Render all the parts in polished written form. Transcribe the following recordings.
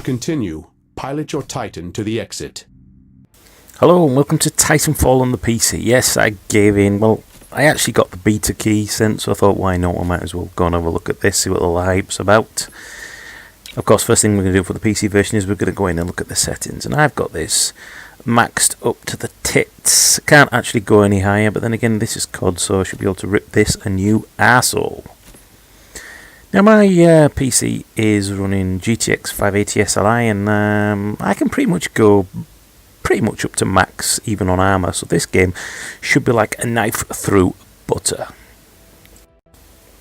continue, pilot your Titan to the exit. Hello and welcome to Titanfall on the PC. Yes, I gave in. Well, I actually got the beta key sent, so I thought, why not? I might as well go and have a look at this, see what the hype's about. Of course, first thing we're going to do for the PC version is we're going to go in and look at the settings. And I've got this maxed up to the tits. Can't actually go any higher, but then again, this is COD, so I should be able to rip this a new arsehole. Now, my PC is running GTX 580 SLI, and I can pretty much go up to max, even on armor. So this game should be like a knife through butter.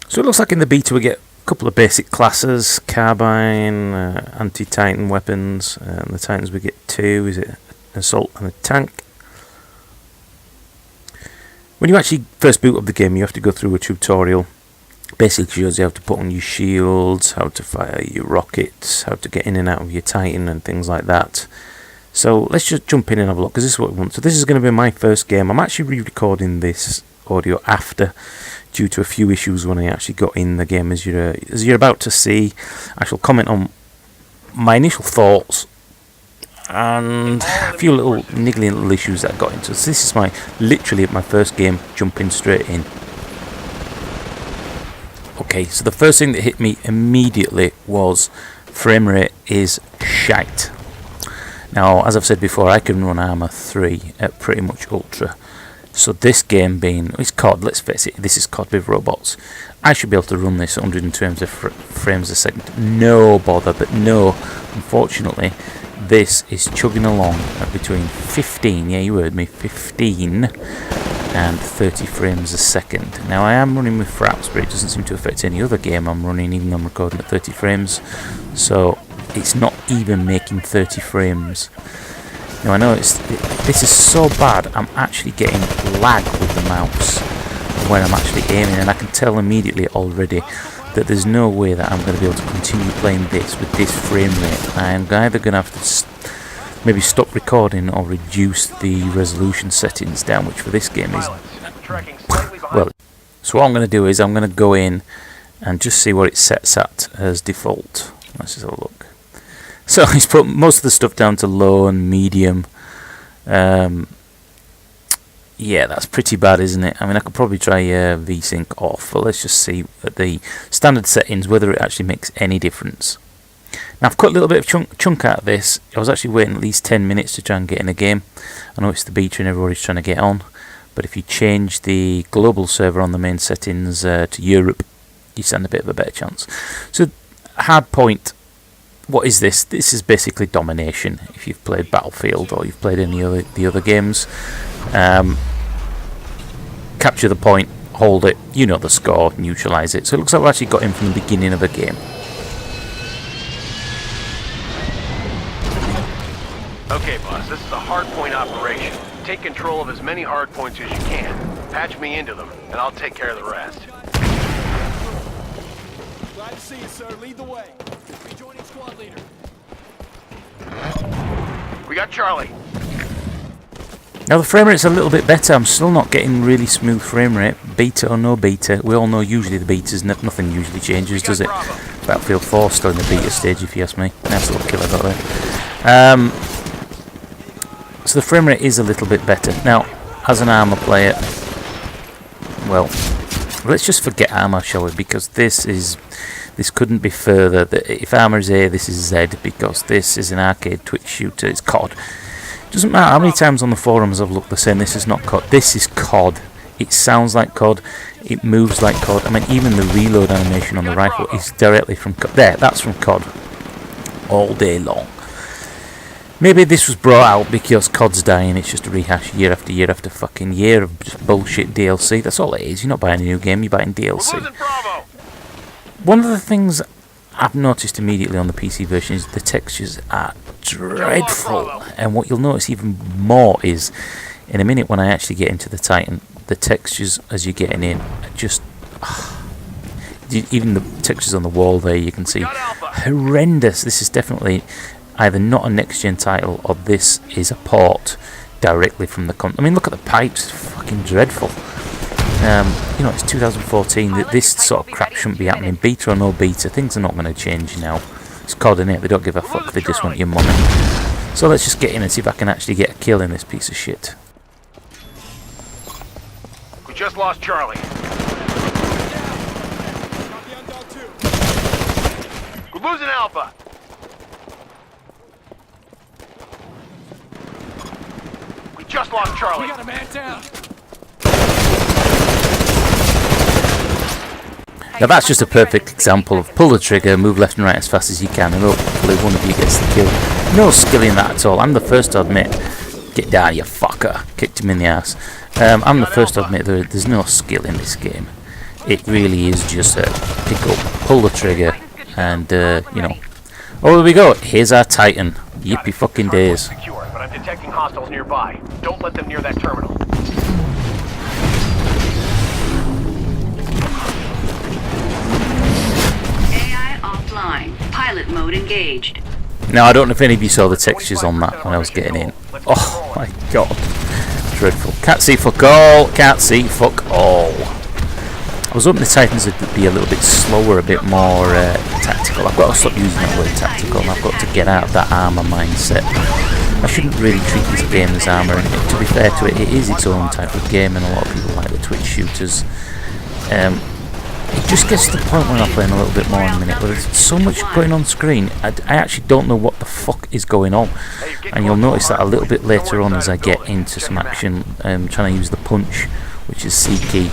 So it looks like in the beta we get a couple of basic classes: carbine, anti-Titan weapons. And the Titans we get two. Is it an assault and a tank? When you actually first boot up the game, you have to go through a tutorial. Basically shows you how to put on your shields, how to fire your rockets, how to get in and out of your Titan and things like that. So let's just jump in and have a look, because this is what we want. So this is going to be my first game. I'm actually re-recording this audio after, due to a few issues when I actually got in the game. As you're about to see, I shall comment on my initial thoughts and a few little niggling little issues that I got into. So this is literally my first game, jumping straight in. Okay, so the first thing that hit me immediately was frame rate is shite. Now, as I've said before, I can run Armour 3 at pretty much ultra. So this game being, it's COD, let's face it, this is COD with robots. I should be able to run this at 120 frames a second. No bother, but no, unfortunately, this is chugging along at between 15, yeah, you heard me, 15 and 30 frames a second. Now, I am running with fraps, but it doesn't seem to affect any other game I'm running, even though I'm recording at 30 frames. So it's not even making 30 frames. Now I know this is so bad, I'm actually getting lag with the mouse when I'm actually aiming, and I can tell immediately already that there's no way that I'm going to be able to continue playing this with this frame rate. I'm either going to have to maybe stop recording or reduce the resolution settings down, which for this game is, well, so what I'm going to do is I'm going to go in and just see what it sets at as default. Let's just have a look. So he's put most of the stuff down to low and medium. Yeah, that's pretty bad, isn't it? I mean, I could probably try VSync off, but let's just see at the standard settings whether it actually makes any difference. Now, I've cut a little bit of chunk out of this. I was actually waiting at least 10 minutes to try and get in a game. I know it's the beta and everybody's trying to get on, but if you change the global server on the main settings to Europe, you stand a bit of a better chance. So, hard point. What is this? This is basically domination. If you've played Battlefield or you've played any of the other games, capture the point, hold it, you know the score, neutralise it. So it looks like we actually got in from the beginning of the game. Okay, boss, this is a hardpoint operation. Take control of as many hardpoints as you can. Patch me into them, and I'll take care of the rest. Glad to see you, sir. Lead the way. Rejoining squad leader. We got Charlie. Now the frame rate's a little bit better. I'm still not getting really smooth frame rate. Beta or no beta. We all know usually the betas, nothing usually changes, does it? Bravo. Battlefield 4 still in the beta stage, if you ask me. Nice little kill I got there. So the frame rate is a little bit better. Now, as an armor player, well, let's just forget armor, shall we? Because this couldn't be further. If armor is A, this is Z, because this is an arcade Twitch shooter. It's COD. Doesn't matter how many times on the forums I've looked, they're saying this is not COD. This is COD. It sounds like COD. It moves like COD. I mean, even the reload animation on the rifle is directly from COD. There, that's from COD. All day long. Maybe this was brought out because COD's dying. It's just a rehash year after fucking year of just bullshit DLC. That's all it is. You're not buying a new game, you're buying DLC. One of the things I've noticed immediately on the PC version is the textures are dreadful. And what you'll notice even more is, in a minute when I actually get into the Titan, the textures as you're getting in are just... even the textures on the wall there, you can see horrendous. This is definitely either not a next-gen title, or this is a port directly from the I mean, look at the pipes, fucking dreadful. You know, it's 2014, this sort of crap shouldn't be happening. Beta or no beta, things are not going to change now. It's COD, innit? They don't give a fuck, they just want your money. So let's just get in and see if I can actually get a kill in this piece of shit. We just lost Charlie. Copy on Dog 2. We're losing Alpha. We just lost Charlie. We got a man down. Now that's just a perfect example of pull the trigger, move left and right as fast as you can, and hopefully one of you gets the kill. No skill in that at all. I'm the first to admit, get down you fucker, kicked him in the ass. I'm the first to admit there's no skill in this game. It really is just pick up, pull the trigger, and you know. Oh, there we go. Here's our Titan. Yippee fucking days. Secure, but I'm detecting hostiles nearby. Don't let them near that terminal. AI offline. Pilot mode engaged. Now I don't know if any of you saw the textures on that when I was getting in. Oh my god. Dreadful. Can't see fuck all. Can't see fuck all. I was hoping the Titans would be a little bit slower, a bit more tactical. I've got to stop using that word tactical, and I've got to get out of that armour mindset. I shouldn't really treat this game as armour, and to be fair to it, it is its own type of game, and a lot of people like the Twitch shooters. It just gets to the point when I'm playing a little bit more in a minute, but there's so much going on screen, I actually don't know what the fuck is going on. And you'll notice that a little bit later on as I get into some action, trying to use the punch, which is C key,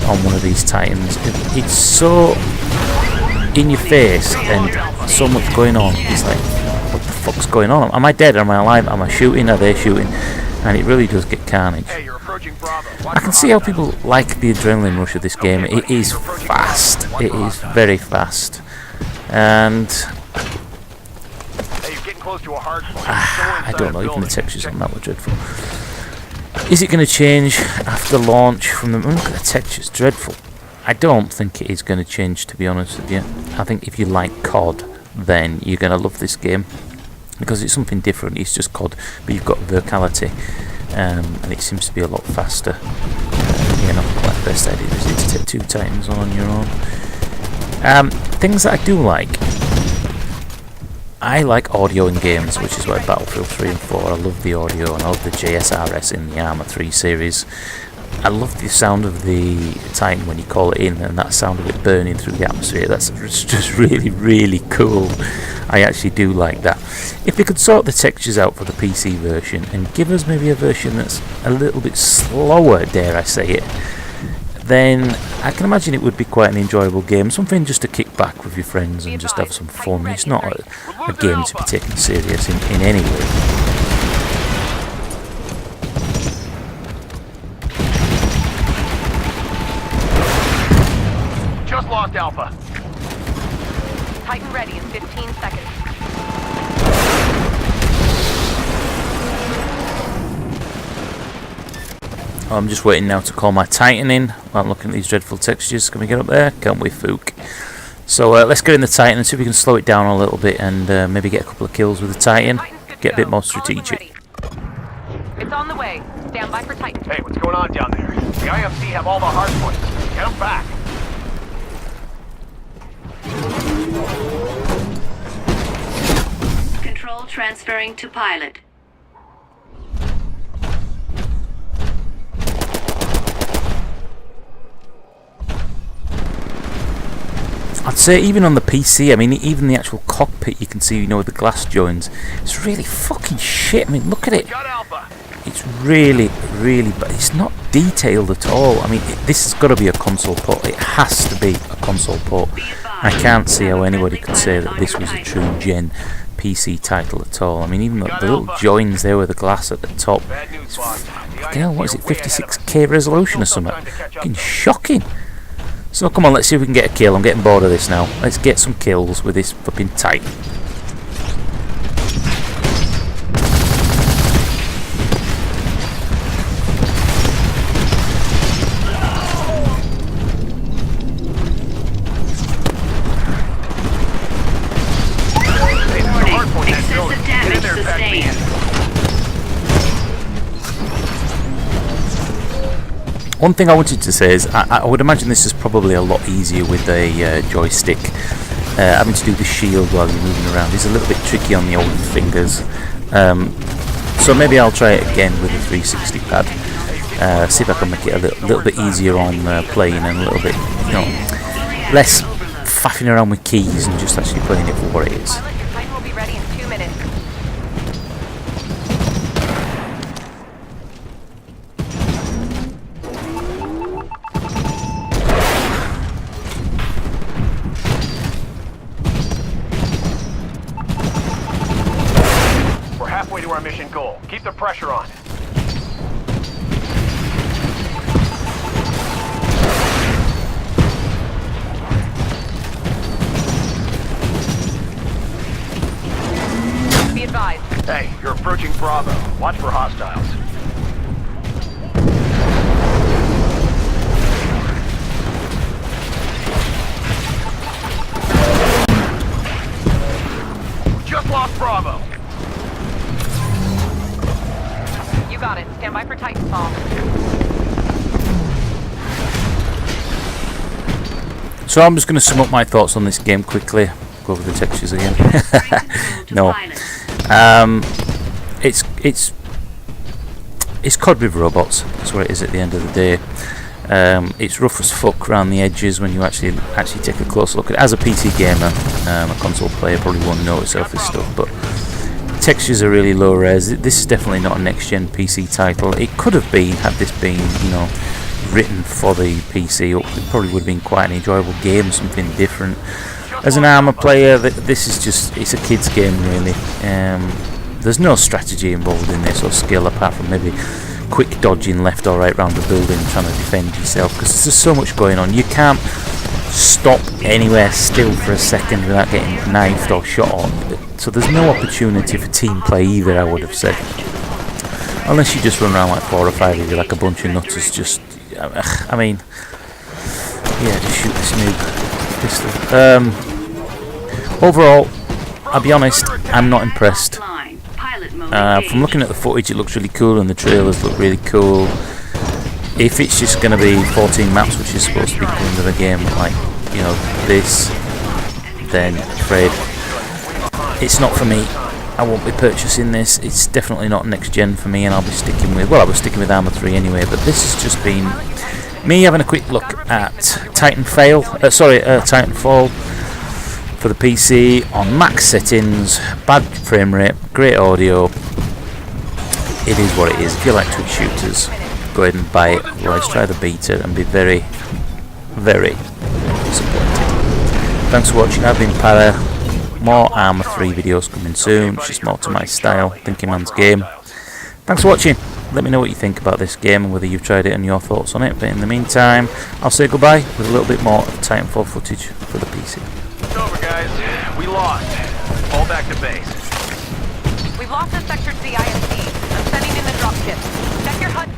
on one of these Titans. It's so in your face and so much going on. It's like, what the fuck's going on? Am I dead? Am I alive? Am I shooting? Are they shooting? And it really does get carnage. I can see how people like the adrenaline rush of this game. It is fast. It is very fast. And I don't know, even the textures on that were dreadful. Is it going to change after launch from the... Look at the textures, dreadful. I don't think it is going to change, to be honest with you. I think if you like COD, then you're going to love this game. Because it's something different. It's just COD, but you've got verticality. And it seems to be a lot faster. You know, like the best idea is to take 2 Titans on your own. Things that I do like. I like audio in games, which is why Battlefield 3 and 4, I love the audio, and I love the JSRS in the Arma 3 series. I love the sound of the Titan when you call it in, and that sound of it burning through the atmosphere. That's just really, really cool. I actually do like that. If they could sort the textures out for the PC version and give us maybe a version that's a little bit slower, dare I say it, then I can imagine it would be quite an enjoyable game. Something just to kick back with your friends and just have some fun. It's not a game to be taken serious in any way. Just lost Alpha. Titan ready in 15 seconds. I'm just waiting now to call my Titan in while I'm looking at these dreadful textures. Can we get up there? Can't we, Fook? So let's get in the Titan and see if we can slow it down a little bit and maybe get a couple of kills with the Titan. Get a bit more strategic. It's on the way. Stand by for Titan. Hey, what's going on down there? The IMC have all the hard points. Get them back. Control transferring to pilot. I'd say even on the PC, I mean, even the actual cockpit you can see, you know, with the glass joins, it's really fucking shit. I mean, look at it. It's really, really bad. It's not detailed at all. I mean, this has got to be a console port. It has to be a console port. I can't see how anybody could say that this was a true gen PC title at all. I mean, even the little joins there with the glass at the top. It's fucking hell, what is it, 56K resolution or something? Fucking shocking. So come on, let's see if we can get a kill. I'm getting bored of this now. Let's get some kills with this flipping Titan. Warning, excessive damage sustained. One thing I wanted to say is I would imagine this is probably a lot easier with a joystick. having to do the shield while you're moving around is a little bit tricky on the older fingers. So maybe I'll try it again with a 360 pad. See if I can make it a little bit easier on playing and a little bit, you know, less faffing around with keys and just actually playing it for what it is. Pilot, your Titan will be ready in 2 minutes. We're halfway to our mission goal. Keep the pressure on. Be advised. Hey, you're approaching Bravo. Watch for hostiles. Just lost Bravo. You got it. Stand by for Titanfall. So I'm just going to sum up my thoughts on this game quickly. Go over the textures again. No. It's COD with robots. That's what it is at the end of the day. It's rough as fuck around the edges when you actually take a close look at it. As a PC gamer, a console player probably won't notice this stuff, but textures are really low res. This is definitely not a next gen PC title. It could have been, had this been, you know, written for the PC. It probably would have been quite an enjoyable game, something different. As an armor player, this is just, it's a kid's game really. There's no strategy involved in this or skill apart from maybe quick dodging left or right round the building trying to defend yourself, because there's just so much going on. You can't stop anywhere still for a second without getting knifed or shot on. So there's no opportunity for team play either, I would have said. Unless you just run around like 4 or 5 of you like a bunch of nutters, just, I mean, yeah, just shoot this noob pistol. Overall, I'll be honest, I'm not impressed. From looking at the footage, it looks really cool and the trailers look really cool. If it's just going to be 14 maps, which is supposed to be the end of the game, like, you know, this, then I'm afraid it's not for me. I won't be purchasing this. It's definitely not next gen for me, and I'll be sticking with, well, I was sticking with Arma 3 anyway, but this has just been me having a quick look at Titanfall for the PC on max settings, bad frame rate, great audio. It is what it is. If you like Twitch shooters, go ahead and buy it. Otherwise, try the beta and be very, very disappointed. Thanks for watching. I've been Para. More Arma 3 videos coming soon. It's just more to my style. Thinking Man's Game. Thanks for watching. Let me know what you think about this game and whether you've tried it and your thoughts on it. But in the meantime, I'll say goodbye with a little bit more Titanfall footage for the PC. It's over, guys. We lost. Fall back to base. We've lost the sector to the ISP. I'm sending in the dropship. Check your HUD.